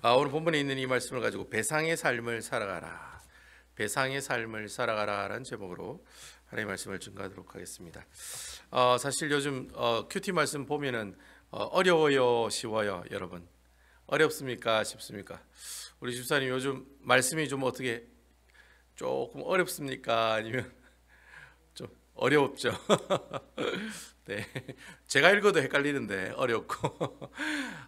오늘 본문에 있는 이 말씀을 가지고 배상의 삶을 살아가라, 배상의 삶을 살아가라라는 제목으로 하나님의 말씀을 증거하도록 하겠습니다. 사실 요즘 큐티 말씀 보면은 어려워요, 쉬워요, 여러분 어렵습니까, 쉽습니까? 우리 집사님 요즘 말씀이 좀 어떻게 조금 어렵습니까, 아니면 좀 어렵죠? 네, 제가 읽어도 헷갈리는데 어렵고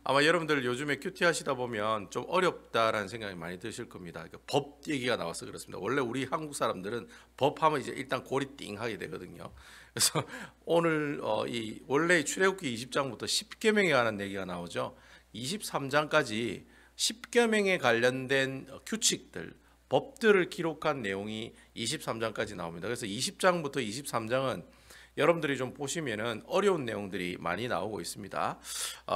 아마 여러분들 요즘에 큐티 하시다 보면 좀 어렵다라는 생각이 많이 드실 겁니다. 그러니까 법 얘기가 나와서 그렇습니다. 원래 우리 한국 사람들은 법하면 이제 일단 골이 띵하게 되거든요. 그래서 오늘 이 원래 출애굽기 20장부터 10계명에 관한 얘기가 나오죠. 23장까지 10계명에 관련된 규칙들, 법들을 기록한 내용이 23장까지 나옵니다. 그래서 20장부터 23장은 여러분들이 좀 보시면은 어려운 내용들이 많이 나오고 있습니다.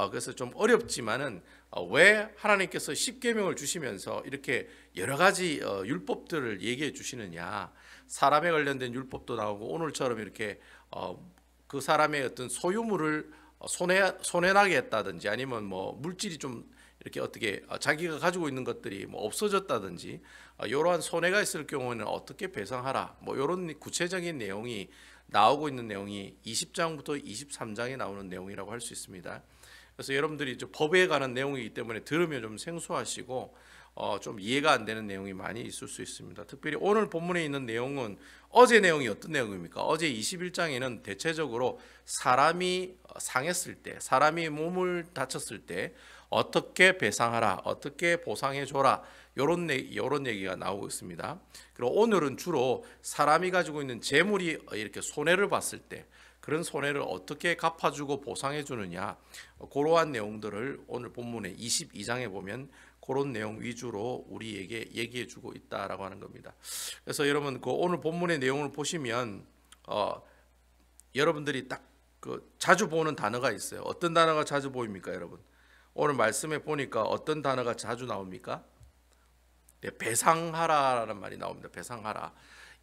그래서 좀 어렵지만은 왜 하나님께서 십계명을 주시면서 이렇게 여러 가지 율법들을 얘기해 주시느냐? 사람에 관련된 율법도 나오고 오늘처럼 이렇게 그 사람의 어떤 소유물을 손해나게 했다든지 아니면 뭐 물질이 좀 이렇게 어떻게 자기가 가지고 있는 것들이 뭐 없어졌다든지 이러한 손해가 있을 경우에는 어떻게 배상하라, 뭐 이런 구체적인 내용이 나오고 있는 내용이 20장부터 23장에 나오는 내용이라고 할 수 있습니다. 그래서 여러분들이 이제 법에 관한 내용이기 때문에 들으면 좀 생소하시고 좀 이해가 안 되는 내용이 많이 있을 수 있습니다. 특별히 오늘 본문에 있는 내용은 어제 내용이 어떤 내용입니까? 어제 21장에는 대체적으로 사람이 상했을 때, 사람이 몸을 다쳤을 때 어떻게 배상하라, 어떻게 보상해 줘라, 이런 얘기가 나오고 있습니다. 그리고 오늘은 주로 사람이 가지고 있는 재물이 이렇게 손해를 봤을 때 그런 손해를 어떻게 갚아주고 보상해 주느냐, 그러한 내용들을 오늘 본문의 22장에 보면 그런 내용 위주로 우리에게 얘기해 주고 있다라고 하는 겁니다. 그래서 여러분 그 오늘 본문의 내용을 보시면 여러분들이 딱 그 자주 보는 단어가 있어요. 어떤 단어가 자주 보입니까, 여러분? 오늘 말씀에 보니까 어떤 단어가 자주 나옵니까? 네, 배상하라라는 말이 나옵니다. 배상하라.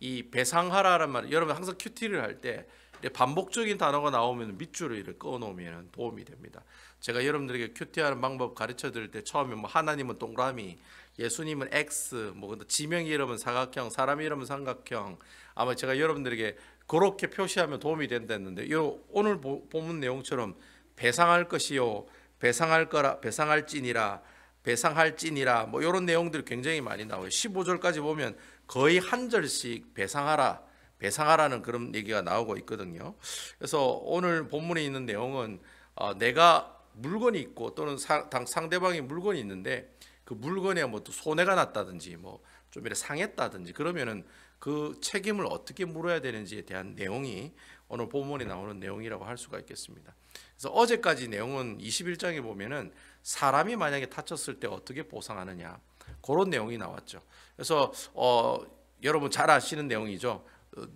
이 배상하라라는 말, 여러분 항상 큐티를 할 때 반복적인 단어가 나오면 밑줄을 그어 놓으면 도움이 됩니다. 제가 여러분들에게 큐티하는 방법 가르쳐 드릴 때 처음에 뭐 하나님은 동그라미, 예수님은 X, 뭐 지명 이름은 사각형, 사람 이름은 삼각형, 아마 제가 여러분들에게 그렇게 표시하면 도움이 된다는데 오늘 본문 내용처럼 배상할 것이요, 배상할 거라, 배상할지니라, 배상할지니라, 뭐 이런 내용들이 굉장히 많이 나와요. 15절까지 보면 거의 한 절씩 배상하라, 배상하라는 그런 얘기가 나오고 있거든요. 그래서 오늘 본문에 있는 내용은 내가 물건이 있고 또는 상대방이 물건이 있는데 그 물건에 뭐 또 손해가 났다든지 뭐 좀 이렇게 상했다든지 그러면은 그 책임을 어떻게 물어야 되는지에 대한 내용이 오늘 본문에 나오는 내용이라고 할 수가 있겠습니다. 그래서 어제까지 내용은 21장에 보면은 사람이 만약에 다쳤을 때 어떻게 보상하느냐, 그런 내용이 나왔죠. 그래서 여러분 잘 아시는 내용이죠.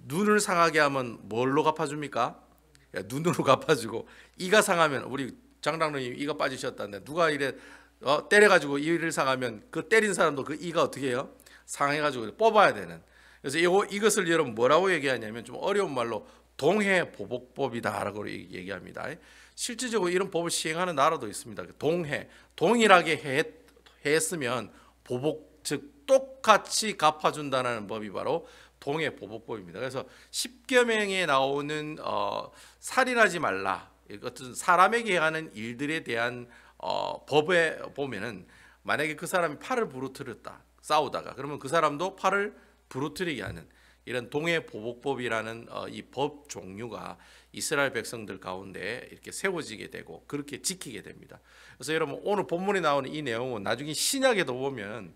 눈을 상하게 하면 뭘로 갚아줍니까? 눈으로 갚아주고, 이가 상하면 우리 장랑님이 이가 빠지셨다는데 누가 이래 때려가지고 이를 상하면 그 때린 사람도 그 이가 어떻게 해요? 상해가지고 뽑아야 되는. 그래서 이것을 여러분 뭐라고 얘기하냐면 좀 어려운 말로 동해보복법이다라고 얘기합니다. 실질적으로 이런 법을 시행하는 나라도 있습니다. 동일하게 했으면 보복, 즉 똑같이 갚아준다는 법이 바로 동해보복법입니다. 그래서 십계명에 나오는 살인하지 말라, 어떤 사람에게 하는 일들에 대한 법에 보면은 만약에 그 사람이 팔을 부러뜨렸다, 싸우다가, 그러면 그 사람도 팔을 부러뜨리게 하는 이런 동해보복법이라는 이 법 종류가 이스라엘 백성들 가운데 이렇게 세워지게 되고 그렇게 지키게 됩니다. 그래서 여러분 오늘 본문에 나오는 이 내용은 나중에 신약에도 보면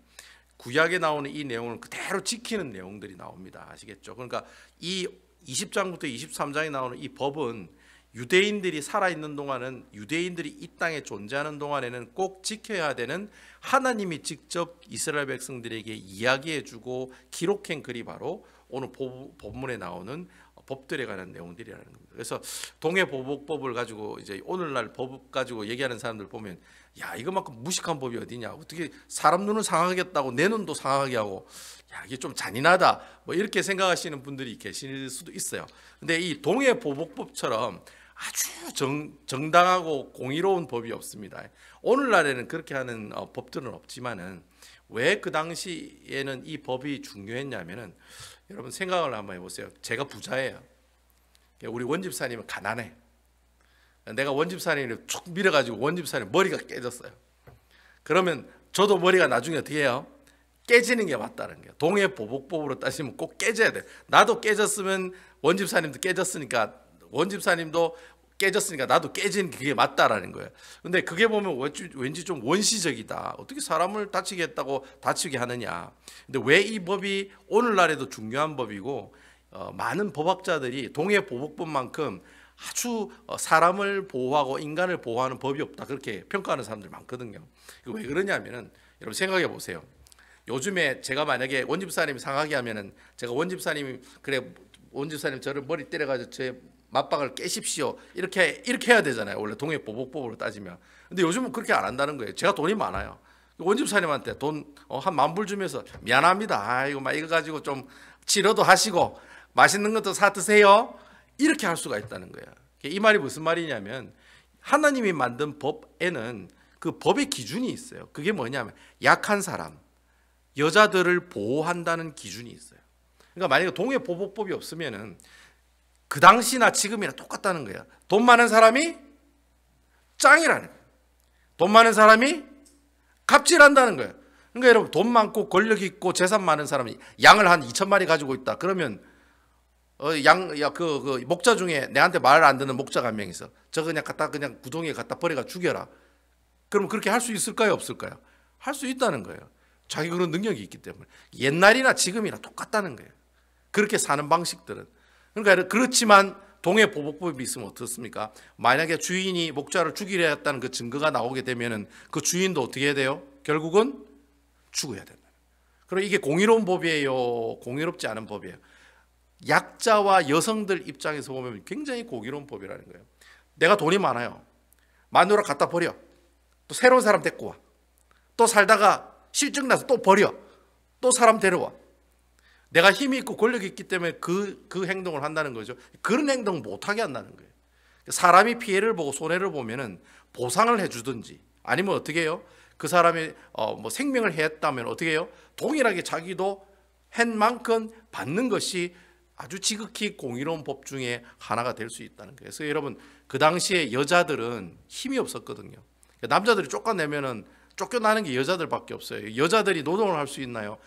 구약에 나오는 이 내용을 그대로 지키는 내용들이 나옵니다. 아시겠죠? 그러니까 이 20장부터 23장에 나오는 이 법은 유대인들이 살아있는 동안은, 유대인들이 이 땅에 존재하는 동안에는 꼭 지켜야 되는, 하나님이 직접 이스라엘 백성들에게 이야기해주고 기록한 글이 바로 오늘 본문에 나오는 법들에 관한 내용들이라는 겁니다. 그래서 동해보복법을 가지고 이제 오늘날 법 가지고 얘기하는 사람들 보면, 야 이거만큼 무식한 법이 어디냐, 어떻게 사람 눈을 상하겠다고 내 눈도 상하게 하고, 야 이게 좀 잔인하다, 뭐 이렇게 생각하시는 분들이 계실 수도 있어요. 근데 이 동해보복법처럼 아주 정당하고 공의로운 법이 없습니다. 오늘날에는 그렇게 하는 법들은 없지만은 왜 그 당시에는 이 법이 중요했냐면은 여러분 생각을 한번 해보세요. 제가 부자예요. 우리 원집사님은 가난해. 내가 원집사님을 툭 밀어가지고 원집사님 머리가 깨졌어요. 그러면 저도 머리가 나중에 어떻게 해요? 깨지는 게 맞다는 거예요. 동해보복법으로 따지면 꼭 깨져야 돼. 나도 깨졌으면 원집사님도 깨졌으니까 원집사님도 깨졌으니까 나도 깨지는 게 그게 맞다라는 거예요. 근데 그게 보면 왠지 좀 원시적이다. 어떻게 사람을 다치게 했다고 다치게 하느냐. 근데 왜 이 법이 오늘날에도 중요한 법이고 많은 법학자들이 동해보복법만큼 아주 사람을 보호하고 인간을 보호하는 법이 없다 그렇게 평가하는 사람들이 많거든요. 왜 그러냐면은 여러분 생각해 보세요. 요즘에 제가 만약에 원집사님이 상하게 하면은 제가 원집사님이 그래 원집사님 저를 머리 때려가지고 제 맞박을 깨십시오 이렇게 해야 되잖아요. 원래 동해보복법으로 따지면. 근데 요즘은 그렇게 안 한다는 거예요. 제가 돈이 많아요. 원집사님한테 돈 한 10,000불 주면서 미안합니다. 아이고 막 이거 가지고 좀 치료도 하시고 맛있는 것도 사 드세요. 이렇게 할 수가 있다는 거예요. 이 말이 무슨 말이냐면 하나님이 만든 법에는 그 법의 기준이 있어요. 그게 뭐냐면 약한 사람, 여자들을 보호한다는 기준이 있어요. 그러니까 만약에 동해보복법이 없으면은 그 당시나 지금이나 똑같다는 거예요. 돈 많은 사람이 짱이라는 거예요. 돈 많은 사람이 갑질한다는 거예요. 그러니까 여러분 돈 많고 권력 있고 재산 많은 사람이 양을 한 2,000마리 가지고 있다. 그러면 그 목자 중에 내한테 말 안 듣는 목자가 한 명 있어. 저 그냥 구덩이에 갖다 버려가 죽여라. 그럼 그렇게 할 수 있을까요? 없을까요? 할 수 있다는 거예요. 자기 그런 능력이 있기 때문에. 옛날이나 지금이나 똑같다는 거예요. 그렇게 사는 방식들은. 그러니까 그렇지만 동해보복법이 있으면 어떻습니까? 만약에 주인이 목자를 죽이려 했다는 그 증거가 나오게 되면은 그 주인도 어떻게 해야 돼요? 결국은 죽어야 된다. 그럼 이게 공의로운 법이에요? 공의롭지 않은 법이에요? 약자와 여성들 입장에서 보면 굉장히 공의로운 법이라는 거예요. 내가 돈이 많아요. 마누라 갖다 버려. 또 새로운 사람 데리고 와. 또 살다가 실증 나서 또 버려. 또 사람 데려와. 내가 힘이 있고 권력이 있기 때문에 그 행동을 한다는 거죠. 그런 행동 못하게 한다는 거예요. 사람이 피해를 보고 손해를 보면은 보상을 해주든지 아니면 어떻게 해요? 그 사람이 뭐 생명을 해했다면 어떻게 해요? 동일하게 자기도 한 만큼 받는 것이 아주 지극히 공의로운 법 중에 하나가 될 수 있다는 거예요. 그래서 여러분 그 당시에 여자들은 힘이 없었거든요. 남자들이 쫓겨내면은 쫓겨나는 게 여자들밖에 없어요. 여자들이 노동을 할 수 있나요?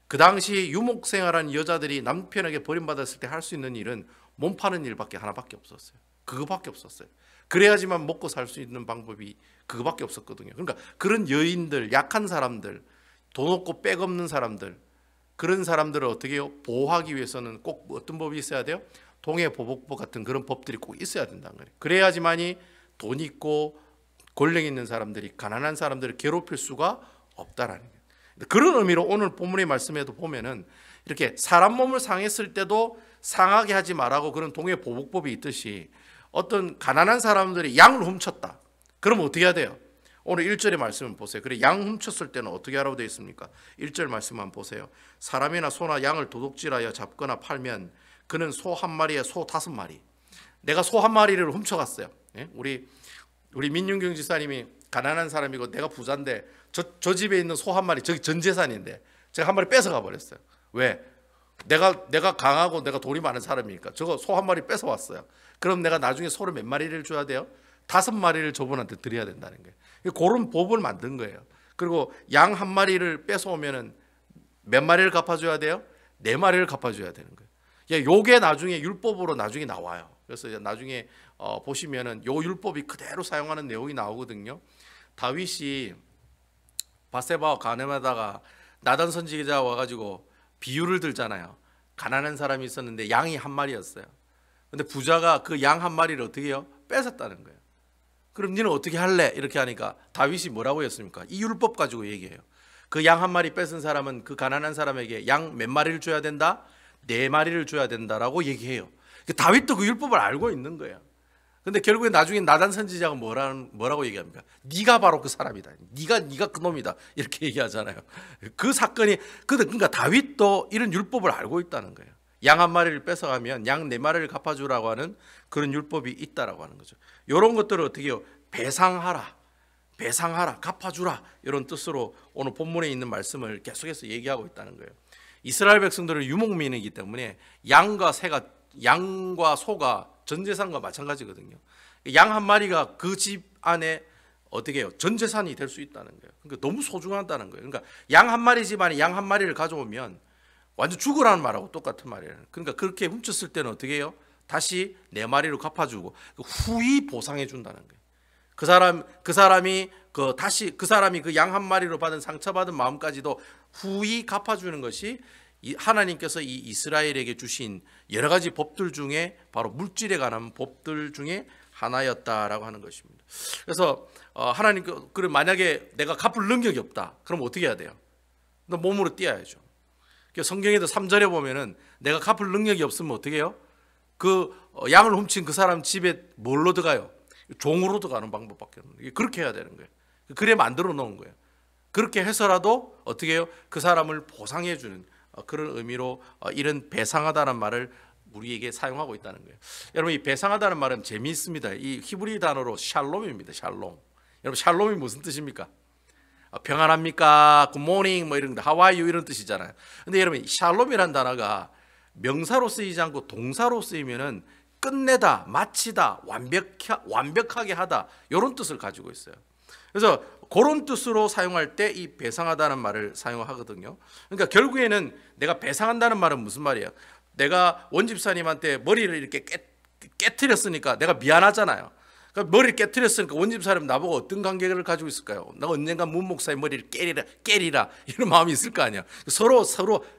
그 당시 유목생활하는 여자들이 남편에게 버림받았을 때 할 수 있는 일은 몸 파는 일밖에 하나밖에 없었어요. 그거밖에 없었어요. 그래야지만 먹고 살 수 있는 방법이 그거밖에 없었거든요. 그러니까 그런 여인들, 약한 사람들, 돈 없고 백 없는 사람들, 그런 사람들을 어떻게 해요? 보호하기 위해서는 꼭 어떤 법이 있어야 돼요? 동해보복법 같은 그런 법들이 꼭 있어야 된다는 거예요. 그래야지만이 돈 있고 권력 있는 사람들이 가난한 사람들을 괴롭힐 수가 없다라는 거예요. 그런 의미로 오늘 본문의 말씀에도 보면은 이렇게 사람 몸을 상했을 때도 상하게 하지 말라고 그런 동해보복법이 있듯이 어떤 가난한 사람들이 양을 훔쳤다. 그러면 어떻게 해야 돼요? 오늘 1절의 말씀을 보세요. 그래 양 훔쳤을 때는 어떻게 하라고 되어 있습니까? 1절 말씀만 보세요. 사람이나 소나 양을 도둑질하여 잡거나 팔면 그는 소 한 마리에 소 5마리. 내가 소 한 마리를 훔쳐갔어요. 예? 우리 민윤경 지사님이 가난한 사람이고 내가 부자인데 저 집에 있는 소 한 마리 저기 전 재산인데 제가 한 마리 뺏어가 버렸어요. 왜? 내가 강하고 내가 돈이 많은 사람이니까 저거 소 한 마리 뺏어왔어요. 그럼 내가 나중에 소를 몇 마리를 줘야 돼요? 5마리를 저분한테 드려야 된다는 거예요. 그런 법을 만든 거예요. 그리고 양 한 마리를 뺏어오면은 몇 마리를 갚아줘야 돼요? 4마리를 갚아줘야 되는 거예요. 요게 나중에 율법으로 나중에 나와요. 그래서 나중에 보시면은 요 율법이 그대로 사용하는 내용이 나오거든요. 다윗이 바세바와 가늠하다가 나단 선지자가 와가지고 비유를 들잖아요. 가난한 사람이 있었는데 양이 한 마리였어요. 근데 부자가 그 양 한 마리를 어떻게 해요? 뺏었다는 거예요. 그럼 니는 어떻게 할래? 이렇게 하니까 다윗이 뭐라고 했습니까? 이 율법 가지고 얘기해요. 그 양 한 마리 뺏은 사람은 그 가난한 사람에게 양 몇 마리를 줘야 된다? 4마리를 줘야 된다라고 얘기해요. 다윗도 그 율법을 알고 있는 거예요. 근데 결국에 나중에 나단 선지자가 뭐라고 얘기합니까? 네가 바로 그 사람이다. 네가 그 놈이다. 이렇게 얘기하잖아요. 그 사건이 그러니까 다윗도 이런 율법을 알고 있다는 거예요. 양 한 마리를 뺏어가면 양 네 마리를 갚아주라고 하는 그런 율법이 있다라고 하는 거죠. 이런 것들을 어떻게 해요? 배상하라, 배상하라, 갚아주라, 이런 뜻으로 오늘 본문에 있는 말씀을 계속해서 얘기하고 있다는 거예요. 이스라엘 백성들은 유목민이기 때문에 양과 소가 전 재산과 마찬가지거든요. 양 한 마리가 그 집 안에 어떻게 해요? 전 재산이 될 수 있다는 거예요. 그러니까 너무 소중하다는 거예요. 그러니까 양 한 마리 집안에 양 한 마리를 가져오면 완전 죽으라는 말하고 똑같은 말이에요. 그러니까 그렇게 훔쳤을 때는 어떻게 해요? 다시 네 마리로 갚아주고 후히 보상해 준다는 거예요. 그 사람이 그 양 한 마리로 받은 상처받은 마음까지도 후히 갚아주는 것이 하나님께서 이 이스라엘에게 주신 여러 가지 법들 중에 바로 물질에 관한 법들 중에 하나였다라고 하는 것입니다. 그래서 하나님께 만약에 내가 갚을 능력이 없다, 그럼 어떻게 해야 돼요? 너 몸으로 뛰어야죠. 성경에도 3절에 보면은 내가 갚을 능력이 없으면 어떻게 해요? 그 양을 훔친 그 사람 집에 뭘로 들어가요? 종으로 들어가는 방법밖에 없는 거예요. 그렇게 해야 되는 거예요. 그래 만들어 놓은 거예요. 그렇게 해서라도 어떻게 해요? 그 사람을 보상해 주는 그런 의미로 이런 배상하다는 말을 우리에게 사용하고 있다는 거예요. 여러분, 이 배상하다는 말은 재미있습니다. 이 히브리 단어로 샬롬입니다. 샬롬. 여러분, 샬롬이 무슨 뜻입니까? 평안합니까? 굿모닝 뭐 이런 거, 하와이유 이런 뜻이잖아요. 근데 여러분, 샬롬이라는 단어가 명사로 쓰이지 않고 동사로 쓰이면은 끝내다, 마치다, 완벽하게 하다, 이런 뜻을 가지고 있어요. 그래서 그런 뜻으로 사용할 때 이 배상하다는 말을 사용하거든요. 그러니까 결국에는 내가 배상한다는 말은 무슨 말이에요? 내가 원집사님한테 머리를 이렇게 깨트렸으니까 내가 미안하잖아요. 그러니까 머리를 깨트렸으니까 원집사님 나보고 어떤 관계를 가지고 있을까요? 나 언젠가 문 목사의 머리를 깨리라 이런 마음이 있을 거 아니에요. 서로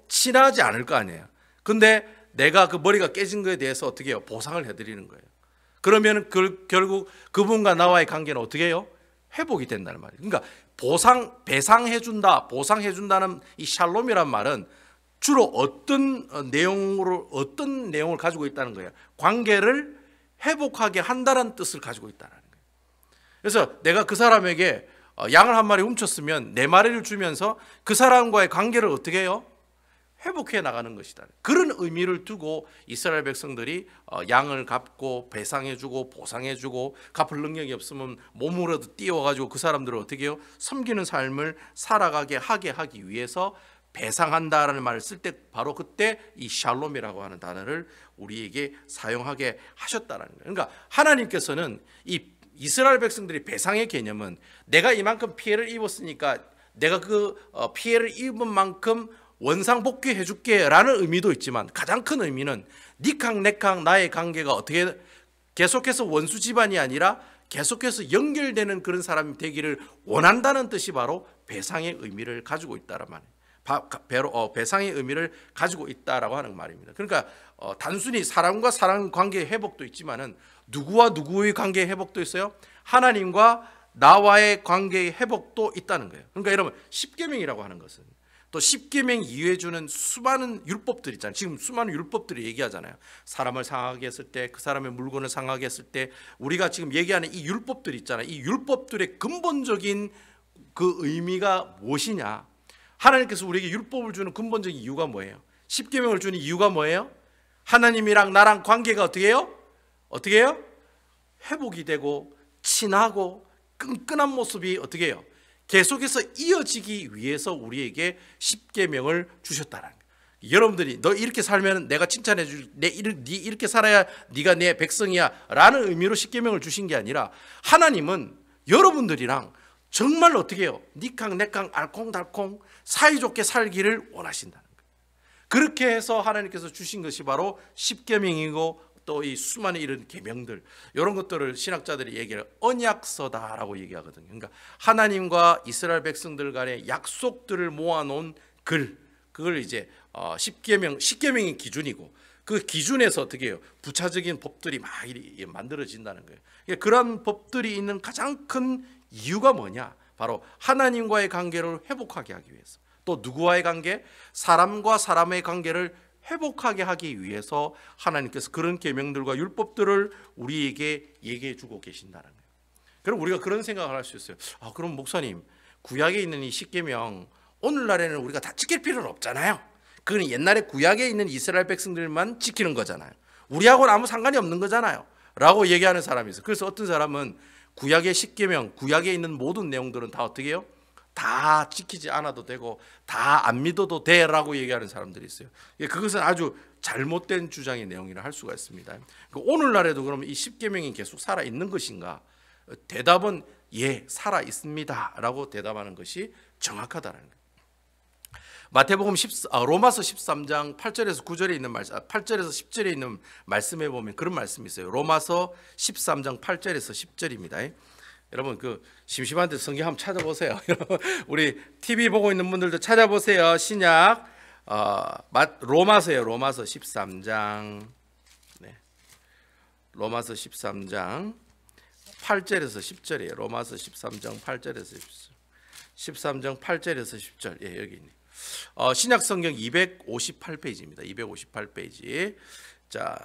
친하지 않을 거 아니에요. 근데 내가 그 머리가 깨진 거에 대해서 어떻게 해요? 보상을 해드리는 거예요. 그러면 결국 그분과 나와의 관계는 어떻게 해요? 회복이 된다는 말이에요. 그러니까 보상해준다는 이 샬롬이란 말은 주로 어떤 내용을 가지고 있다는 거예요. 관계를 회복하게 한다는 뜻을 가지고 있다는 거예요. 그래서 내가 그 사람에게 양을 한 마리 훔쳤으면 네 마리를 주면서 그 사람과의 관계를 어떻게 해요? 회복해 나가는 것이다. 그런 의미를 두고 이스라엘 백성들이 양을 갚고 배상해주고 보상해주고 갚을 능력이 없으면 몸으로도 띄워가지고 그 사람들을 어떻게 해요? 섬기는 삶을 살아가게 하기 위해서 배상한다라는 말을 쓸 때 바로 그때 이 샬롬이라고 하는 단어를 우리에게 사용하게 하셨다는 거예요. 그러니까 하나님께서는 이 이스라엘 백성들이 배상의 개념은 내가 이만큼 피해를 입었으니까 내가 그 피해를 입은 만큼 원상복귀해 줄게 라는 의미도 있지만 가장 큰 의미는 니캉 내캉 나의 관계가 어떻게 계속해서 원수 집안이 아니라 계속해서 연결되는 그런 사람이 되기를 원한다는 뜻이 바로 배상의 의미를 가지고 있다란 말이에요. 배상의 의미를 가지고 있다라고 하는 말입니다. 그러니까 단순히 사람과 사람 관계의 회복도 있지만은 누구와 누구의 관계의 회복도 있어요. 하나님과 나와의 관계의 회복도 있다는 거예요. 그러니까 여러분, 십계명이라고 하는 것은 또 십계명 이외에 주는 수많은 율법들 있잖아요. 지금 수많은 율법들이 얘기하잖아요. 사람을 상하게 했을 때, 그 사람의 물건을 상하게 했을 때, 우리가 지금 얘기하는 이 율법들 있잖아요. 이 율법들의 근본적인 그 의미가 무엇이냐? 하나님께서 우리에게 율법을 주는 근본적인 이유가 뭐예요? 십계명을 주는 이유가 뭐예요? 하나님이랑 나랑 관계가 어떻게 해요? 어떻게 해요? 회복이 되고 친하고 끈끈한 모습이 어떻게 해요? 계속해서 이어지기 위해서 우리에게 십계명을 주셨다는 거예요. 여러분들이 너 이렇게 살면 내가 칭찬해 줄, 네 이렇게 살아야 네가 내 백성이야 라는 의미로 십계명을 주신 게 아니라 하나님은 여러분들이랑 정말 어떻게 해요? 니캉 내캉 알콩달콩 사이좋게 살기를 원하신다는 거예요. 그렇게 해서 하나님께서 주신 것이 바로 십계명이고 또 이 수많은 이런 계명들, 이런 것들을 신학자들이 얘기를 언약서다라고 얘기하거든요. 그러니까 하나님과 이스라엘 백성들 간의 약속들을 모아놓은 그걸 이제 십계명이 기준이고 그 기준에서 어떻게 해요? 부차적인 법들이 막 만들어진다는 거예요. 그런 법들이 있는 가장 큰 이유가 뭐냐? 바로 하나님과의 관계를 회복하게 하기 위해서, 또 누구와의 관계? 사람과 사람의 관계를 회복하게 하기 위해서 하나님께서 그런 계명들과 율법들을 우리에게 얘기해 주고 계신다는 거예요. 그럼 우리가 그런 생각을 할 수 있어요. 그럼 목사님, 구약에 있는 이 십계명 오늘날에는 우리가 다 지킬 필요는 없잖아요. 그건 옛날에 구약에 있는 이스라엘 백성들만 지키는 거잖아요. 우리하고는 아무 상관이 없는 거잖아요 라고 얘기하는 사람이 있어요. 그래서 어떤 사람은 구약의 10계명, 구약에 있는 모든 내용들은 다 어떻게 해요? 다 지키지 않아도 되고 다 안 믿어도 돼라고 얘기하는 사람들이 있어요. 그것은 아주 잘못된 주장의 내용이라 할 수가 있습니다. 오늘날에도 그러면 이 10계명이 계속 살아 있는 것인가? 대답은 예, 살아 있습니다 라고 대답하는 것이 정확하다는 거예요. 마태복음 로마서 13장 8절에서 9절에 있는 말씀, 8절에서 10절에 있는 말씀에 보면 그런 말씀이 있어요. 로마서 13장 8절에서 10절입니다. 여러분 그 심심한데 성경 한번 찾아보세요. 우리 TV 보고 있는 분들도 찾아보세요. 신약 로마서예요. 로마서 13장 로마서 13장 8절에서 10절이에요. 로마서 13장 8절에서 10절. 13장 8절에서 10절. 예, 여기 있네. 신약 성경 258페이지입니다. 258페이지. 자,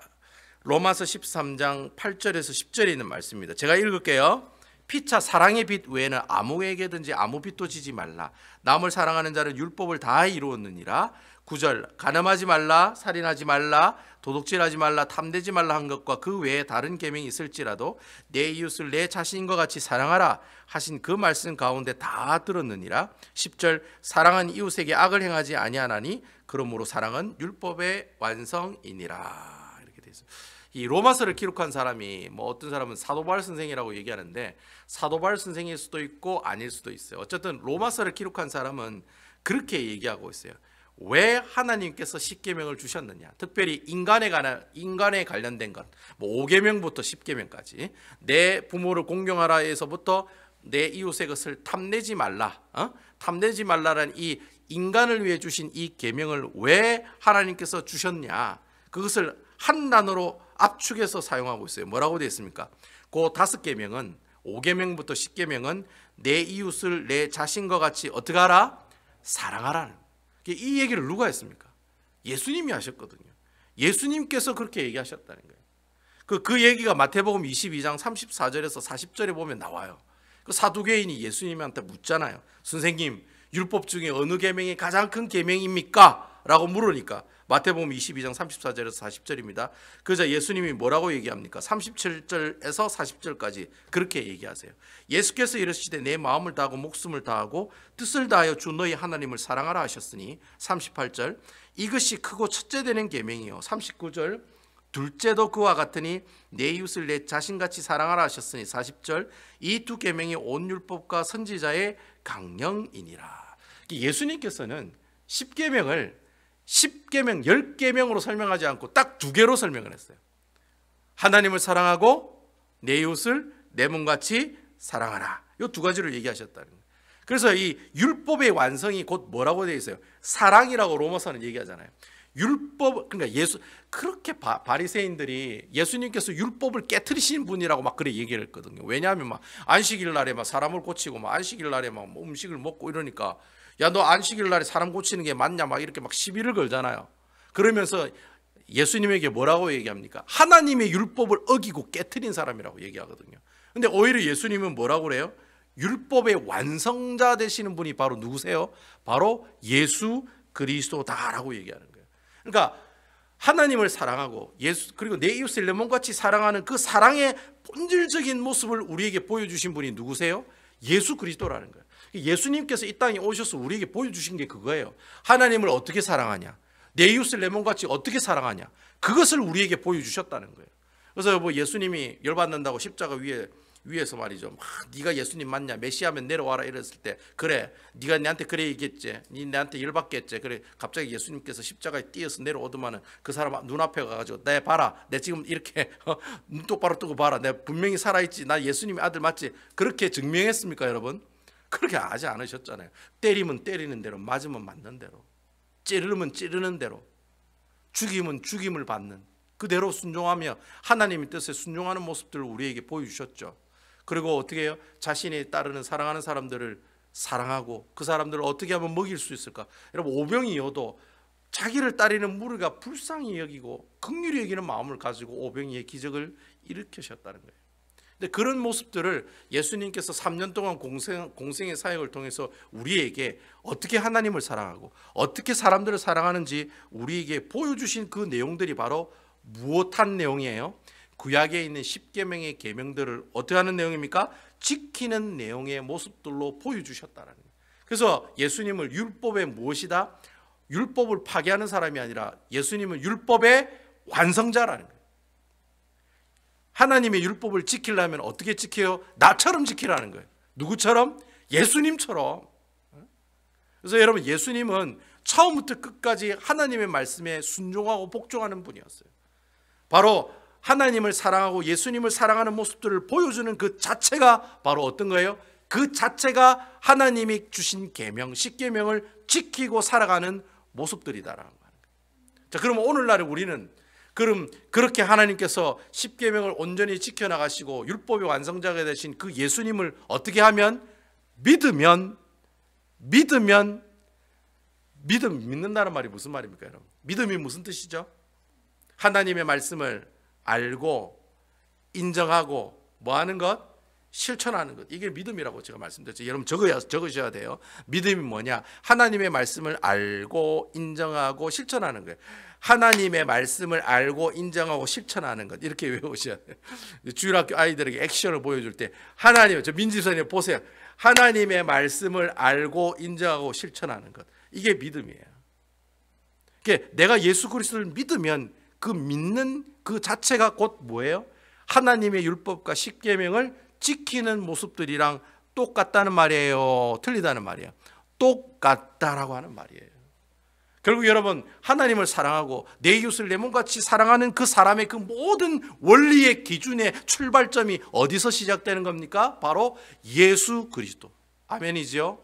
로마서 13장 8절에서 10절에 있는 말씀입니다. 제가 읽을게요. 피차 사랑의 빛 외에는 아무에게든지 아무 빛도 지지 말라. 남을 사랑하는 자는 율법을 다 이루었느니라. 9절 간음하지 말라, 살인하지 말라, 도둑질하지 말라, 탐내지 말라 한 것과 그 외에 다른 계명이 있을지라도 내 이웃을 내 자신과 같이 사랑하라 하신 그 말씀 가운데 다 들었느니라. 10절 사랑은 이웃에게 악을 행하지 아니하나니 그러므로 사랑은 율법의 완성이니라. 이렇게 돼 있어요. 이 로마서를 기록한 사람이 뭐 어떤 사람은 사도 바울 선생이라고 얘기하는데 사도 바울 선생일 수도 있고 아닐 수도 있어요. 어쨌든 로마서를 기록한 사람은 그렇게 얘기하고 있어요. 왜 하나님께서 10계명을 주셨느냐? 특별히 인간에 관련된 것, 뭐 5계명부터 10계명까지 내 부모를 공경하라에서부터 내 이웃의 것을 탐내지 말라, 탐내지 말라라는 이 인간을 위해 주신 이 계명을 왜 하나님께서 주셨냐? 그것을 한 단어로 압축해서 사용하고 있어요. 뭐라고 되어 있습니까? 그 5계명은 5계명부터 10계명은 내 이웃을 내 자신과 같이 어떻게 하라? 사랑하라는. 이 얘기를 누가 했습니까? 예수님이 하셨거든요. 예수님께서 그렇게 얘기하셨다는 거예요. 그 얘기가 마태복음 22장 34절에서 40절에 보면 나와요. 그 사두개인이 예수님한테 묻잖아요. 선생님, 율법 중에 어느 계명이 가장 큰 계명입니까? 라고 물으니까 마태복음 22장 34절에서 40절입니다. 그러자 예수님이 뭐라고 얘기합니까? 37절에서 40절까지 그렇게 얘기하세요. 예수께서 이르시되 내 마음을 다하고 목숨을 다하고 뜻을 다하여 주 너희 하나님을 사랑하라 하셨으니 38절 이것이 크고 첫째 되는 계명이요. 39절 둘째도 그와 같으니 내 이웃을 내 자신같이 사랑하라 하셨으니 40절 이 두 계명이 온 율법과 선지자의 강령이니라. 예수님께서는 10계명을 10계명, 10계명으로 설명하지 않고 딱 2개로 설명을 했어요. 하나님을 사랑하고 내 이웃을 내 몸같이 사랑하라. 이 2가지를 얘기하셨다는 거예요. 그래서 이 율법의 완성이 곧 뭐라고 되어 있어요? 사랑이라고 로마서는 얘기하잖아요. 율법, 그러니까 그렇게 바리새인들이 예수님께서 율법을 깨트리신 분이라고 막 그래 얘기를 했거든요. 왜냐하면 막 안식일 날에 막 사람을 고치고 막 안식일 날에 막 음식을 먹고 이러니까 야, 너 안식일 날에 사람 고치는 게 맞냐? 막 이렇게 막 시비를 걸잖아요. 그러면서 예수님에게 뭐라고 얘기합니까? 하나님의 율법을 어기고 깨트린 사람이라고 얘기하거든요. 근데 오히려 예수님은 뭐라고 그래요? 율법의 완성자 되시는 분이 바로 누구세요? 바로 예수 그리스도다라고 얘기하는 거예요. 그러니까 하나님을 사랑하고 그리고 내 이웃을 내 몸같이 사랑하는 그 사랑의 본질적인 모습을 우리에게 보여주신 분이 누구세요? 예수 그리스도라는 거예요. 예수님께서 이 땅에 오셔서 우리에게 보여주신 게 그거예요. 하나님을 어떻게 사랑하냐, 내 이웃을 내 몸같이 어떻게 사랑하냐, 그것을 우리에게 보여주셨다는 거예요. 그래서 뭐 예수님이 열받는다고 십자가 위에서 말이죠, 막 네가 예수님 맞냐, 메시아면 내려와라 이랬을 때 그래 네가 내한테 그래 얘기했지, 네 내한테 열받겠지. 그래 갑자기 예수님께서 십자가에 뛰어서 내려오더만은 그 사람 눈앞에 가가지고 내 봐라, 내 지금 이렇게 눈 똑바로 뜨고 봐라, 내가 분명히 살아있지, 나 예수님의 아들 맞지, 그렇게 증명했습니까 여러분? 그렇게 하지 않으셨잖아요. 때리면 때리는 대로, 맞으면 맞는 대로, 찌르면 찌르는 대로, 죽이면 죽임을 받는 그대로 순종하며 하나님의 뜻에 순종하는 모습들을 우리에게 보여주셨죠. 그리고 어떻게 해요? 자신이 따르는 사랑하는 사람들을 사랑하고 그 사람들을 어떻게 하면 먹일 수 있을까? 여러분 오병이어도 자기를 따르는 무리가 불쌍히 여기고 긍휼히 여기는 마음을 가지고 오병이의 기적을 일으키셨다는 거예요. 근데 그런 모습들을 예수님께서 3년 동안 공생의 사역을 통해서 우리에게 어떻게 하나님을 사랑하고 어떻게 사람들을 사랑하는지 우리에게 보여주신 그 내용들이 바로 무엇한 내용이에요? 구약에 있는 10계명의 계명들을 어떻게 하는 내용입니까? 지키는 내용의 모습들로 보여주셨다라는 거예요. 그래서 예수님을 율법의 무엇이다? 율법을 파괴하는 사람이 아니라 예수님은 율법의 완성자라는 거예요. 하나님의 율법을 지키려면 어떻게 지켜요? 나처럼 지키라는 거예요. 누구처럼? 예수님처럼. 그래서 여러분, 예수님은 처음부터 끝까지 하나님의 말씀에 순종하고 복종하는 분이었어요. 바로 하나님을 사랑하고 예수님을 사랑하는 모습들을 보여주는 그 자체가 바로 어떤 거예요? 그 자체가 하나님이 주신 계명, 10계명을 지키고 살아가는 모습들이다라는 거예요. 자, 그럼 오늘날 우리는 그럼 그렇게 하나님께서 10계명을 온전히 지켜나가시고 율법의 완성자가 되신 그 예수님을 어떻게 하면? 믿으면 믿는다는 말이 무슨 말입니까, 여러분? 믿음이 무슨 뜻이죠? 하나님의 말씀을 알고 인정하고 뭐 하는 것? 실천하는 것. 이게 믿음이라고 제가 말씀드렸죠. 여러분 적으셔야 돼요. 믿음이 뭐냐? 하나님의 말씀을 알고 인정하고 실천하는 거예요. 하나님의 말씀을 알고 인정하고 실천하는 것. 이렇게 외우셔야 돼요. 주일학교 아이들에게 액션을 보여줄 때 하나님, 저 민지선님 보세요. 하나님의 말씀을 알고 인정하고 실천하는 것. 이게 믿음이에요. 그러니까 내가 예수 그리스도를 믿으면 그 믿는 그 자체가 곧 뭐예요? 하나님의 율법과 10계명을 지키는 모습들이랑 똑같다는 말이에요? 틀리다는 말이에요? 똑같다라고 하는 말이에요. 결국 여러분, 하나님을 사랑하고 내 이웃을 내 몸같이 사랑하는 그 사람의 그 모든 원리의 기준의 출발점이 어디서 시작되는 겁니까? 바로 예수 그리스도. 아멘이죠?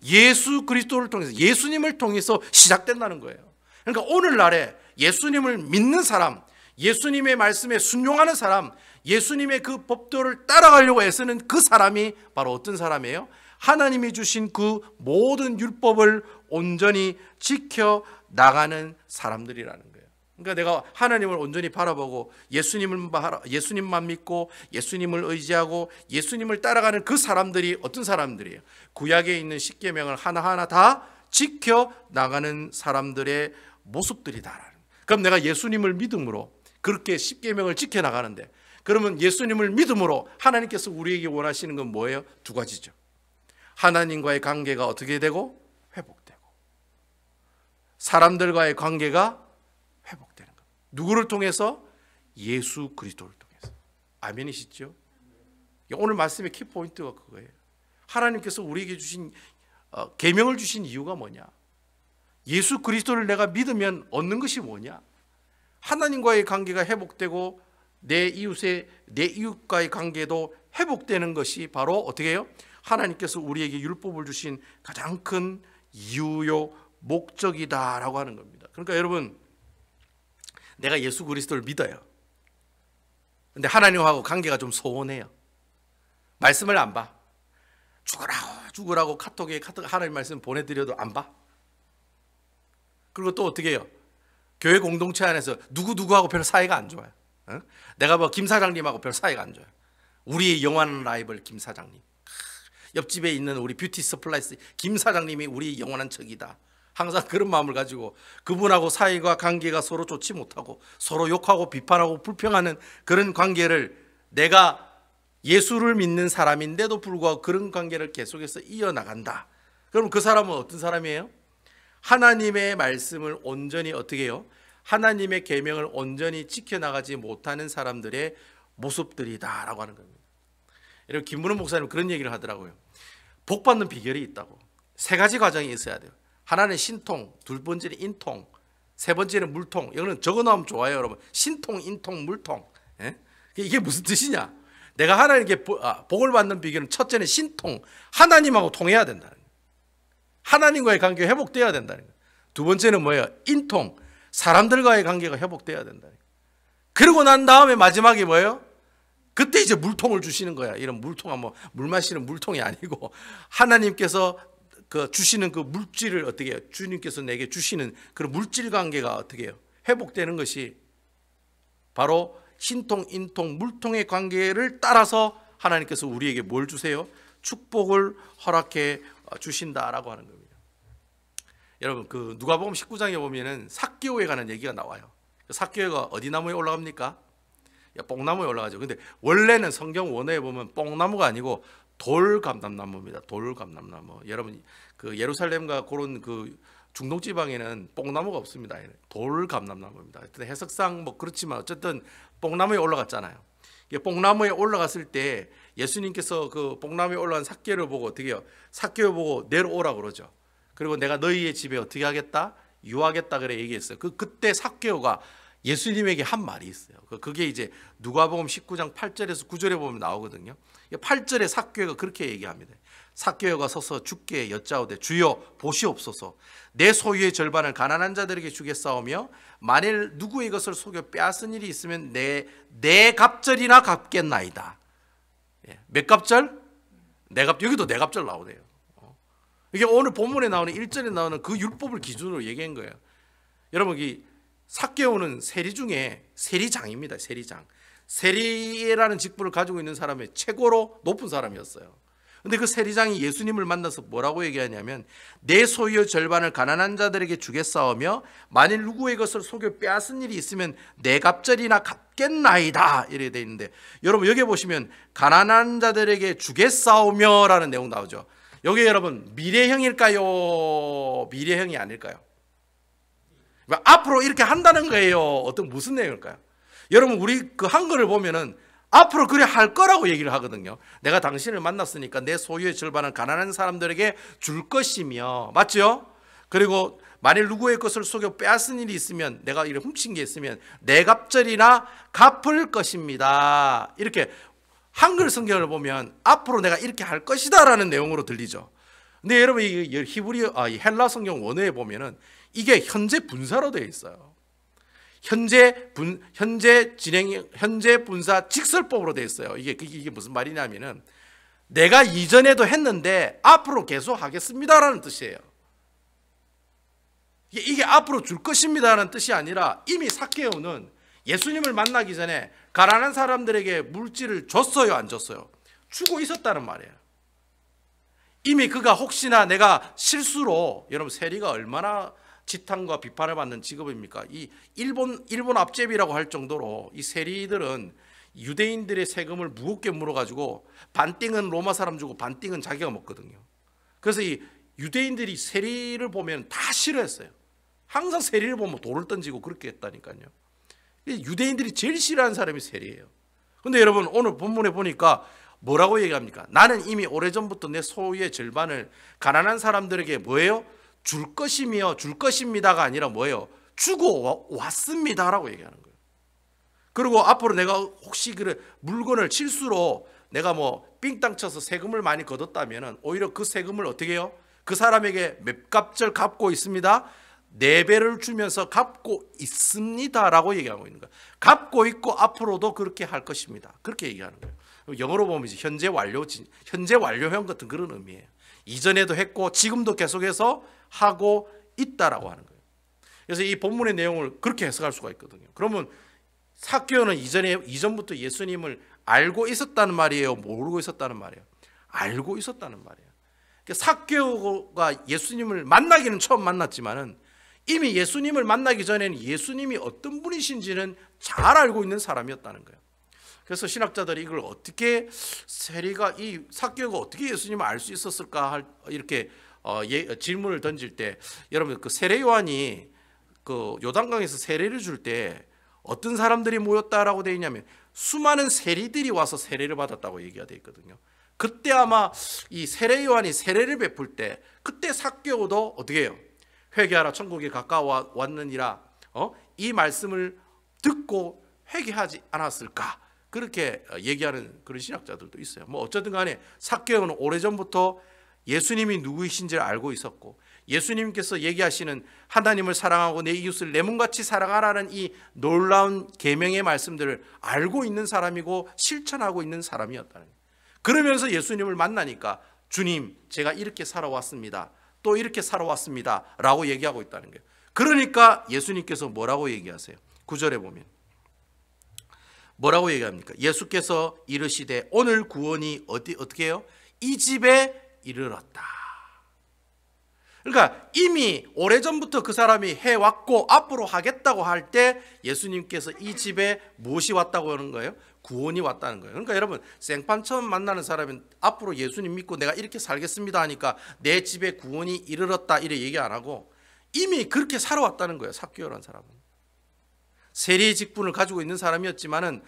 예수 그리스도를 통해서, 예수님을 통해서 시작된다는 거예요. 그러니까 오늘날에 예수님을 믿는 사람, 예수님의 말씀에 순종하는 사람, 예수님의 그 법도를 따라가려고 애쓰는 그 사람이 바로 어떤 사람이에요? 하나님이 주신 그 모든 율법을 온전히 지켜 나가는 사람들이라는 거예요. 그러니까 내가 하나님을 온전히 바라보고 예수님만 믿고 예수님을 의지하고 예수님을 따라가는 그 사람들이 어떤 사람들이에요? 구약에 있는 10계명을 하나하나 다 지켜 나가는 사람들의 모습들이다. 그럼 내가 예수님을 믿음으로 그렇게 10계명을 지켜 나가는데, 그러면 예수님을 믿음으로 하나님께서 우리에게 원하시는 건 뭐예요? 두 가지죠. 하나님과의 관계가 어떻게 되고? 회복되고, 사람들과의 관계가 회복되는 것. 누구를 통해서? 예수 그리스도를 통해서. 아멘이시죠? 오늘 말씀의 키포인트가 그거예요. 하나님께서 우리에게 주신 계명을 주신 이유가 뭐냐? 예수 그리스도를 내가 믿으면 얻는 것이 뭐냐? 하나님과의 관계가 회복되고 내 이웃과의 관계도 회복되는 것이 바로 어떻게 해요? 하나님께서 우리에게 율법을 주신 가장 큰 이유요 목적이다라고 하는 겁니다. 그러니까 여러분, 내가 예수 그리스도를 믿어요. 근데 하나님하고 관계가 좀 소원해요. 말씀을 안 봐. 죽으라고 카톡에 하나님 말씀 보내드려도 안 봐. 그리고 또 어떻게 해요? 교회 공동체 안에서 누구하고 별 사이가 안 좋아요. 내가 뭐 김 사장님하고 별 사이가 안 좋아요. 우리의 영원한 라이벌 김 사장님, 옆집에 있는 우리 뷰티 서플라이스 김 사장님이 우리 영원한 적이다. 항상 그런 마음을 가지고 그분하고 사이가 관계가 서로 좋지 못하고 서로 욕하고 비판하고 불평하는 그런 관계를, 내가 예수를 믿는 사람인데도 불구하고 그런 관계를 계속해서 이어나간다. 그럼 그 사람은 어떤 사람이에요? 하나님의 말씀을 온전히 어떻게 해요? 하나님의 계명을 온전히 지켜나가지 못하는 사람들의 모습들이다라고 하는 겁니다. 여러분, 김문호 목사님 그런 얘기를 하더라고요. 복 받는 비결이 있다고. 세 가지 과정이 있어야 돼요. 하나는 신통, 두 번째는 인통, 세 번째는 물통. 이거는 적어놓으면 좋아요, 여러분. 신통, 인통, 물통. 예? 이게 무슨 뜻이냐? 내가 하나님께 복을 받는 비결은 첫째는 신통, 하나님하고 통해야 된다는 거예요. 하나님과의 관계가 회복되어야 된다는 거예요. 두 번째는 뭐예요? 인통, 사람들과의 관계가 회복되어야 된다는 거예요. 그러고 난 다음에 마지막이 뭐예요? 그때 이제 물통을 주시는 거야. 이런 물통은 뭐 물 마시는 물통이 아니고 하나님께서 주시는 그 물질을 어떻게 해요? 주님께서 내게 주시는 그런 물질 관계가 어떻게 해요? 회복되는 것이 바로 신통, 인통, 물통의 관계를 따라서 하나님께서 우리에게 뭘 주세요? 축복을 허락해 주신다라고 하는 겁니다. 여러분, 그 누가복음 19장에 보면은 삭개오에 관한 얘기가 나와요. 삭개오가 어디 나무에 올라갑니까? 뽕나무에 올라가죠. 근데 원래는 성경 원어에 보면 뽕나무가 아니고 돌감람나무입니다. 돌감람나무. 여러분, 그 예루살렘과 그런 그 중동 지방에는 뽕나무가 없습니다. 돌감람나무입니다. 하여튼 해석상 뭐 그렇지만 어쨌든 뽕나무에 올라갔잖아요. 뽕나무에 올라갔을 때 예수님께서 그 뽕나무에 올라간 삭개를 보고 어떻게 해요? 삭개를 보고 내려오라 그러죠. 그리고 내가 너희의 집에 어떻게 하겠다? 유하겠다 그래 얘기했어요. 그때 삭개오가 예수님에게 한 말이 있어요. 그게 이제 누가복음 19장 8절에서 9절에 보면 나오거든요. 8절에 삭개오가 그렇게 얘기합니다. 삭개오가 서서 주께 여짜오되 주여 보시옵소서, 내 소유의 절반을 가난한 자들에게 주겠사오며 만일 누구의 것을 속여 빼앗은 일이 있으면 내 갑절이나 갚겠나이다. 몇 갑절? 네 갑절. 여기도 네 갑절 나오네요. 이게 오늘 본문에 나오는 1절에 나오는 그 율법을 기준으로 얘기한 거예요. 여러분, 이 삭개오는 세리 중에 세리장입니다. 세리장. 세리라는 직분을 가지고 있는 사람의 최고로 높은 사람이었어요. 근데 그 세리장이 예수님을 만나서 뭐라고 얘기하냐면 내 소유의 절반을 가난한 자들에게 주겠사오며 만일 누구의 것을 속여 빼앗은 일이 있으면 내 갑절이나 갚겠나이다 이렇게 돼 있는데, 여러분 여기 보시면 가난한 자들에게 주겠사오며 라는 내용 나오죠. 여기 여러분 미래형일까요? 미래형이 아닐까요? 앞으로 이렇게 한다는 거예요? 어떤 무슨 내용일까요? 여러분, 우리 그 한글을 보면은 앞으로 그래 할 거라고 얘기를 하거든요. 내가 당신을 만났으니까 내 소유의 절반은 가난한 사람들에게 줄 것이며, 맞죠? 그리고 만일 누구의 것을 속여 빼앗은 일이 있으면, 내가 이렇게 훔친 게 있으면 내 갑절이나 갚을 것입니다. 이렇게 한글 성경을 보면 앞으로 내가 이렇게 할 것이다 라는 내용으로 들리죠. 근데 여러분, 이 헬라 성경 원어에 보면은 이게 현재 분사로 되어 있어요. 현재 분사 직설법으로 되어 있어요. 이게 무슨 말이냐면은 내가 이전에도 했는데 앞으로 계속 하겠습니다라는 뜻이에요. 이게 앞으로 줄 것입니다라는 뜻이 아니라 이미 삭개오는 예수님을 만나기 전에 가난한 사람들에게 물질을 줬어요, 안 줬어요? 주고 있었다는 말이에요. 이미 그가 혹시나 내가 실수로, 여러분 세리가 얼마나 지탄과 비판을 받는 직업입니까? 이 일본 앞제비라고 할 정도로 이 세리들은 유대인들의 세금을 무겁게 물어가지고 반띵은 로마 사람 주고 반띵은 자기가 먹거든요. 그래서 이 유대인들이 세리를 보면 다 싫어했어요. 항상 세리를 보면 돌을 던지고 그렇게 했다니까요. 유대인들이 제일 싫어하는 사람이 세리예요. 근데 여러분, 오늘 본문에 보니까 뭐라고 얘기합니까? 나는 이미 오래전부터 내 소유의 절반을 가난한 사람들에게 뭐예요? 줄 것이며 줄 것입니다가 아니라 뭐예요? 주고 왔습니다라고 얘기하는 거예요. 그리고 앞으로 내가 혹시 그 물건을 실수로 내가 뭐 삥땅 쳐서 세금을 많이 거뒀다면 오히려 그 세금을 어떻게 해요? 그 사람에게 몇 갑절 갚고 있습니다. 4배를 주면서 갚고 있습니다라고 얘기하고 있는 거예요. 갚고 있고 앞으로도 그렇게 할 것입니다. 그렇게 얘기하는 거예요. 영어로 보면 이제 현재 완료형 같은 그런 의미예요. 이전에도 했고 지금도 계속해서 하고 있다라고 하는 거예요. 그래서 이 본문의 내용을 그렇게 해석할 수가 있거든요. 그러면 삭개오는 이전부터 예수님을 알고 있었다는 말이에요? 모르고 있었다는 말이에요? 알고 있었다는 말이에요. 그러니까 삭개오가 예수님을 만나기는 처음 만났지만은 이미 예수님을 만나기 전에는 예수님이 어떤 분이신지는 잘 알고 있는 사람이었다는 거예요. 그래서 신학자들이 이걸 어떻게 이 삭개오가 어떻게 예수님을 알 수 있었을까 이렇게 질문을 던질 때, 여러분 그 세례 요한이 그 요단강에서 세례를 줄 때 어떤 사람들이 모였다라고 되어 있냐면 수많은 세리들이 와서 세례를 받았다고 얘기가 되어 있거든요. 그때 아마 이 세례 요한이 세례를 베풀 때 그때 삭개오도 어떻게 해요? 회개하라 천국에 가까워 왔느니라, 이 말씀을 듣고 회개하지 않았을까? 그렇게 얘기하는 그런 신학자들도 있어요. 뭐 어쨌든 간에 삭개오는 오래전부터 예수님이 누구이신지를 알고 있었고, 예수님께서 얘기하시는 하나님을 사랑하고 내 이웃을 내 몸같이 사랑하라는 이 놀라운 계명의 말씀들을 알고 있는 사람이고 실천하고 있는 사람이었다는 거예요. 그러면서 예수님을 만나니까 주님, 제가 이렇게 살아왔습니다. 또 이렇게 살아왔습니다. 라고 얘기하고 있다는 거예요. 그러니까 예수님께서 뭐라고 얘기하세요? 9절에 보면 뭐라고 얘기합니까? 예수께서 이르시되 오늘 구원이 어떻게 해요? 이 집에 이르렀다. 그러니까 이미 오래전부터 그 사람이 해왔고 앞으로 하겠다고 할 때 예수님께서 이 집에 무엇이 왔다고 하는 거예요? 구원이 왔다는 거예요. 그러니까 여러분, 생판 처음 만나는 사람은 앞으로 예수님 믿고 내가 이렇게 살겠습니다 하니까 내 집에 구원이 이르렀다 이래 얘기 안 하고 이미 그렇게 살아왔다는 거예요. 삭개오라는 사람은 세리의 직분을 가지고 있는 사람이었지만은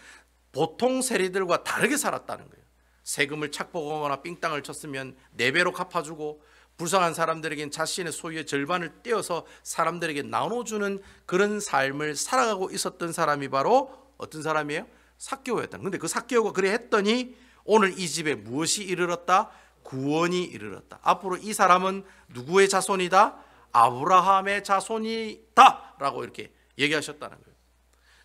보통 세리들과 다르게 살았다는 거예요. 세금을 착복하거나 삥땅을 쳤으면 4배로 갚아주고 불쌍한 사람들에겐 자신의 소유의 절반을 떼어서 사람들에게 나눠주는 그런 삶을 살아가고 있었던 사람이 바로 어떤 사람이에요? 삭개오였다. 근데 그 삭개오가 그래 했더니 오늘 이 집에 무엇이 이르렀다? 구원이 이르렀다. 앞으로 이 사람은 누구의 자손이다? 아브라함의 자손이다 라고 이렇게 얘기하셨다는 거예요.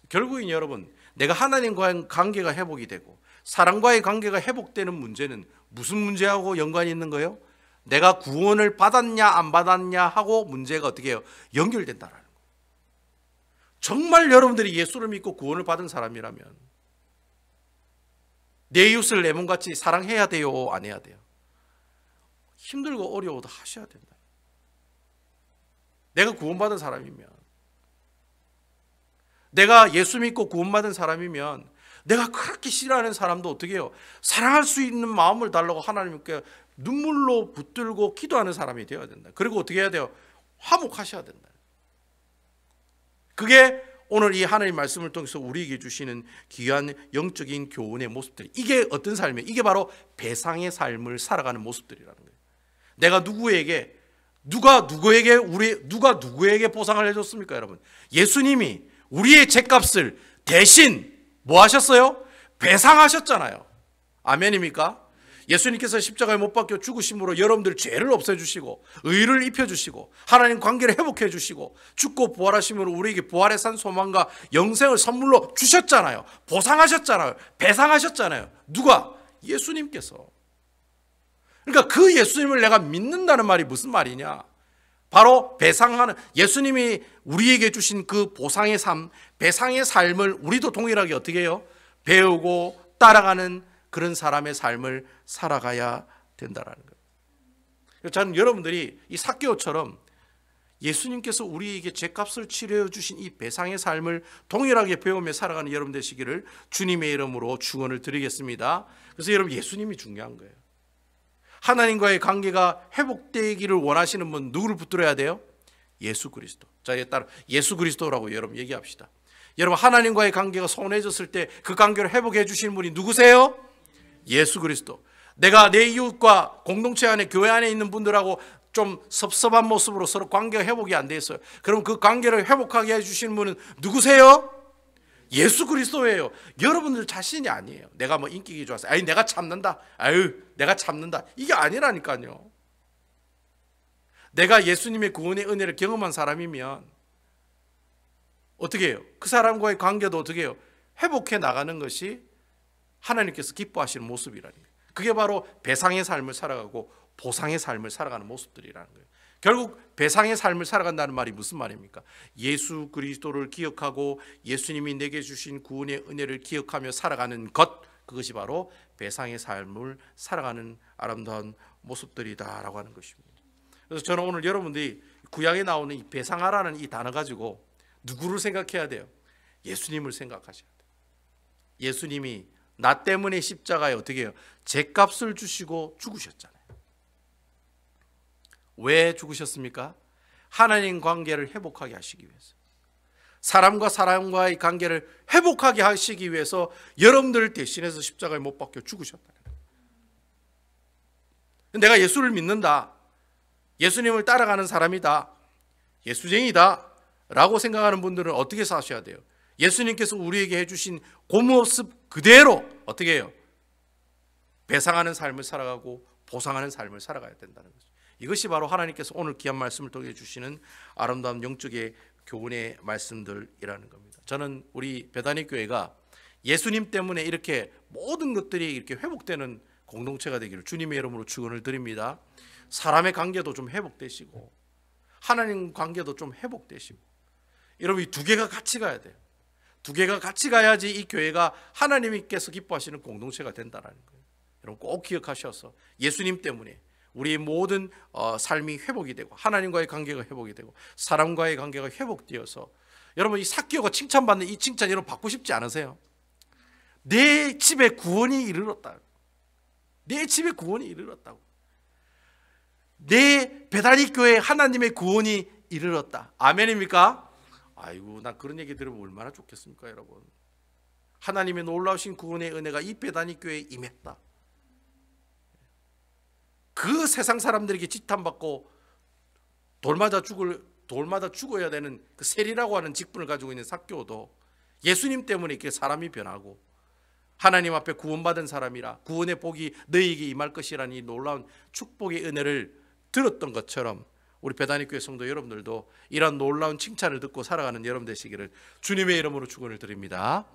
결국은 여러분, 내가 하나님과의 관계가 회복이 되고 사람과의 관계가 회복되는 문제는 무슨 문제하고 연관이 있는 거예요? 내가 구원을 받았냐 안 받았냐 하고 문제가 어떻게 해요? 연결된다라는 거예요. 정말 여러분들이 예수를 믿고 구원을 받은 사람이라면 내 이웃을 내 몸같이 사랑해야 돼요? 안 해야 돼요? 힘들고 어려워도 하셔야 된다. 내가 구원받은 사람이면, 내가 예수 믿고 구원받은 사람이면 내가 그렇게 싫어하는 사람도 어떻게 해요? 사랑할 수 있는 마음을 달라고 하나님께 눈물로 붙들고 기도하는 사람이 되어야 된다. 그리고 어떻게 해야 돼요? 화목하셔야 된다. 그게 오늘 이 하나님 말씀을 통해서 우리에게 주시는 귀한 영적인 교훈의 모습들이, 이게 어떤 삶이에요? 이게 바로 배상의 삶을 살아가는 모습들이라는 거예요. 내가 누구에게 보상을 해줬습니까, 여러분? 예수님이 우리의 죄값을 대신 뭐 하셨어요? 배상하셨잖아요. 아멘입니까? 예수님께서 십자가에 못 박혀 죽으심으로 여러분들 죄를 없애주시고 의를 입혀주시고 하나님 관계를 회복해주시고 죽고 부활하심으로 우리에게 부활의 산 소망과 영생을 선물로 주셨잖아요. 보상하셨잖아요. 배상하셨잖아요. 누가? 예수님께서. 그러니까 그 예수님을 내가 믿는다는 말이 무슨 말이냐? 바로 배상하는, 예수님이 우리에게 주신 그 보상의 삶, 배상의 삶을 우리도 동일하게 어떻게 해요? 배우고 따라가는 그런 사람의 삶을 살아가야 된다는 거예요. 저는 여러분들이 이 삭개오처럼 예수님께서 우리에게 죄값을 치료해 주신 이 배상의 삶을 동일하게 배우며 살아가는 여러분 되시기를 주님의 이름으로 축원을 드리겠습니다. 그래서 여러분, 예수님이 중요한 거예요. 하나님과의 관계가 회복되기를 원하시는 분 누구를 붙들어야 돼요? 예수 그리스도. 자, 따라 예수 그리스도라고 여러분 얘기합시다. 여러분, 하나님과의 관계가 소원해졌을 때 그 관계를 회복해 주시는 분이 누구세요? 예수 그리스도. 내가 내 이웃과 공동체 안에, 교회 안에 있는 분들하고 좀 섭섭한 모습으로 서로 관계가 회복이 안 돼 있어요. 그럼 그 관계를 회복하게 해주시는 분은 누구세요? 예수 그리스도예요. 여러분들 자신이 아니에요. 내가 뭐 인격이 좋아서, 아니 내가 참는다, 내가 참는다, 이게 아니라니까요. 내가 예수님의 구원의 은혜를 경험한 사람이면 어떻게 해요? 그 사람과의 관계도 어떻게 해요? 회복해 나가는 것이 하나님께서 기뻐하시는 모습이라는 거예요. 그게 바로 배상의 삶을 살아가고 보상의 삶을 살아가는 모습들이라는 거예요. 결국 배상의 삶을 살아간다는 말이 무슨 말입니까? 예수 그리스도를 기억하고 예수님이 내게 주신 구원의 은혜를 기억하며 살아가는 것, 그것이 바로 배상의 삶을 살아가는 아름다운 모습들이다라고 하는 것입니다. 그래서 저는 오늘 여러분들이 구약에 나오는 이 배상하라는 이 단어 가지고 누구를 생각해야 돼요? 예수님을 생각하셔야 돼요. 예수님이 나 때문에 십자가에 어떻게 해요? 죄값을 주시고 죽으셨잖아요. 왜 죽으셨습니까? 하나님 관계를 회복하게 하시기 위해서, 사람과 사람과의 관계를 회복하게 하시기 위해서 여러분들을 대신해서 십자가에 못 박혀 죽으셨다는 거예요. 내가 예수를 믿는다, 예수님을 따라가는 사람이다, 예수쟁이다 라고 생각하는 분들은 어떻게 사셔야 돼요? 예수님께서 우리에게 해주신 그 모습 그대로 어떻게 해요? 배상하는 삶을 살아가고 보상하는 삶을 살아가야 된다는 거죠. 이것이 바로 하나님께서 오늘 귀한 말씀을 통해 주시는 아름다운 영적의 교훈의 말씀들이라는 겁니다. 저는 우리 베다니 교회가 예수님 때문에 이렇게 모든 것들이 이렇게 회복되는 공동체가 되기를 주님의 이름으로 축원을 드립니다. 사람의 관계도 좀 회복되시고 하나님 관계도 좀 회복되시고, 여러분 이 두 개가 같이 가야 돼요. 두 개가 같이 가야지 이 교회가 하나님께서 기뻐하시는 공동체가 된다라는 거예요. 여러분 꼭 기억하셔서 예수님 때문에 우리의 모든 삶이 회복이 되고 하나님과의 관계가 회복이 되고 사람과의 관계가 회복되어서 여러분 이 삭개오가 칭찬받는 이 칭찬 여러분 받고 싶지 않으세요? 내 집에 구원이 이르렀다. 내 집에 구원이 이르렀다고. 내 베다니 교회 하나님의 구원이 이르렀다. 아멘입니까? 아이고 나 그런 얘기 들으면 얼마나 좋겠습니까 여러분. 하나님의 놀라우신 구원의 은혜가 이 베다니 교회에 임했다. 그 세상 사람들에게 지탄받고 돌마다 죽어야 되는 그 세리라고 하는 직분을 가지고 있는 삭개오도 예수님 때문에 이렇게 사람이 변하고 하나님 앞에 구원받은 사람이라 구원의 복이 너희에게 임할 것이라는 이 놀라운 축복의 은혜를 들었던 것처럼 우리 베다니 교회 성도 여러분들도 이런 놀라운 칭찬을 듣고 살아가는 여러분 되시기를 주님의 이름으로 축원을 드립니다.